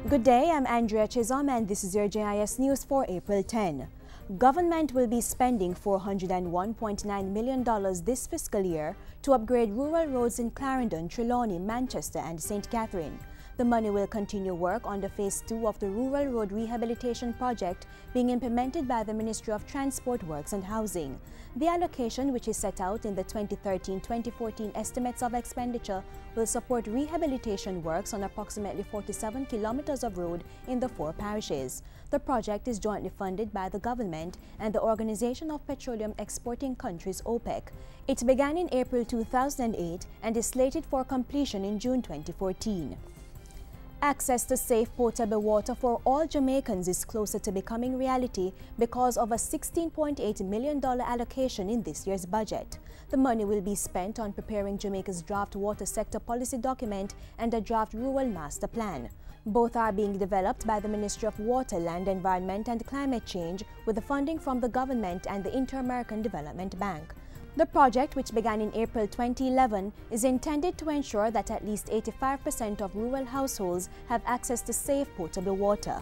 Good day, I'm Andrea Chisholm and this is your JIS News for April 10. Government will be spending $401.9 million this fiscal year to upgrade rural roads in Clarendon, Trelawney, Manchester and St. Catherine. The money will continue work on the Phase 2 of the Rural Road Rehabilitation Project being implemented by the Ministry of Transport, Works and Housing. The allocation, which is set out in the 2013-2014 Estimates of Expenditure, will support rehabilitation works on approximately 47 kilometers of road in the 4 parishes. The project is jointly funded by the government and the Organization of Petroleum Exporting Countries, OPEC. It began in April 2008 and is slated for completion in June 2014. Access to safe potable water for all Jamaicans is closer to becoming reality because of a $16.8 million allocation in this year's budget. The money will be spent on preparing Jamaica's draft water sector policy document and a draft rural master plan. Both are being developed by the Ministry of Water, Land, Environment and Climate Change with the funding from the government and the Inter-American Development Bank. The project, which began in April 2011, is intended to ensure that at least 85% of rural households have access to safe potable water.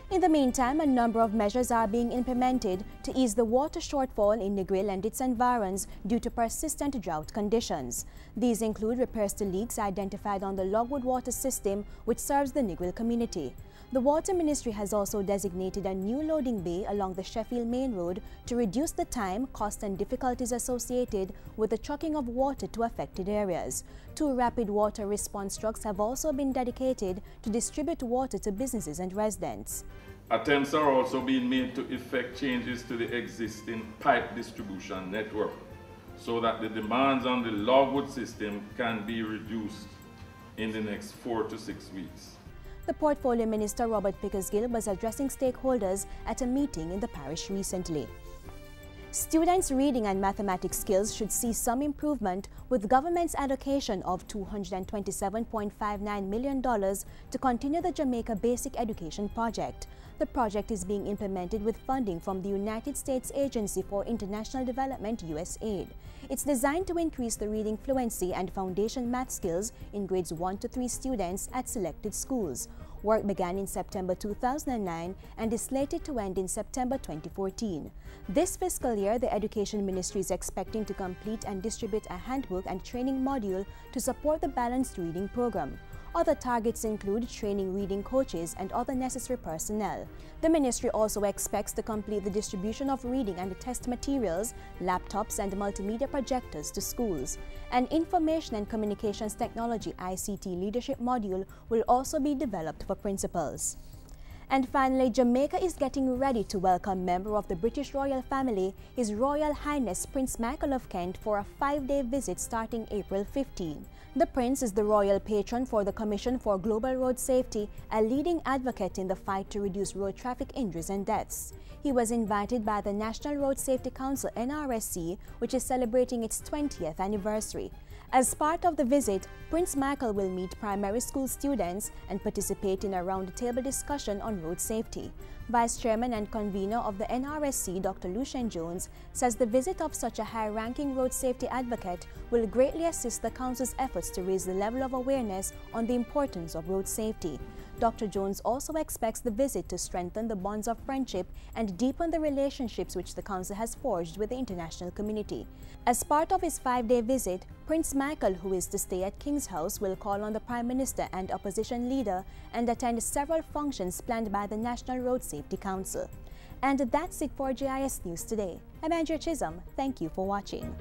In the meantime, a number of measures are being implemented to ease the water shortfall in NEGRIL and its environs due to persistent drought conditions. These include repairs to leaks identified on the Logwood water system, which serves the NEGRIL community. The Water Ministry has also designated a new loading bay along the Sheffield Main Road to reduce the time, cost and difficulties associated with the trucking of water to affected areas. 2 rapid water response trucks have also been dedicated to distribute water to businesses and residents. Attempts are also being made to effect changes to the existing pipe distribution network so that the demands on the Logwood system can be reduced in the next 4 to 6 weeks. The Portfolio Minister Robert Pickersgill was addressing stakeholders at a meeting in the parish recently. Students' reading and mathematics skills should see some improvement with government's allocation of $227.59 million to continue the Jamaica Basic Education Project. The project is being implemented with funding from the United States Agency for International Development, USAID. It's designed to increase the reading fluency and foundation math skills in grades 1 to 3 students at selected schools. Work began in September 2009 and is slated to end in September 2014. This fiscal year, the Education Ministry is expecting to complete and distribute a handbook and training module to support the balanced reading program. Other targets include training reading coaches and other necessary personnel. The ministry also expects to complete the distribution of reading and test materials, laptops and multimedia projectors to schools. An Information and Communications Technology ICT leadership module will also be developed for principals. And finally, Jamaica is getting ready to welcome a member of the British royal family, His Royal Highness Prince Michael of Kent, for a 5-day visit starting April 15. The Prince is the royal patron for the Commission for Global Road Safety, a leading advocate in the fight to reduce road traffic injuries and deaths. He was invited by the National Road Safety Council NRSC, which is celebrating its 20th anniversary. As part of the visit, Prince Michael will meet primary school students and participate in a round-table discussion on road safety. Vice Chairman and Convener of the NRSC, Dr. Lucien Jones, says the visit of such a high-ranking road safety advocate will greatly assist the Council's efforts to raise the level of awareness on the importance of road safety. Dr. Jones also expects the visit to strengthen the bonds of friendship and deepen the relationships which the Council has forged with the international community. As part of his 5-day visit, Prince Michael, who is to stay at King's House, will call on the Prime Minister and opposition leader and attend several functions planned by the National Road Safety Council. And that's it for JIS News today. I'm Andrea Chisholm. Thank you for watching.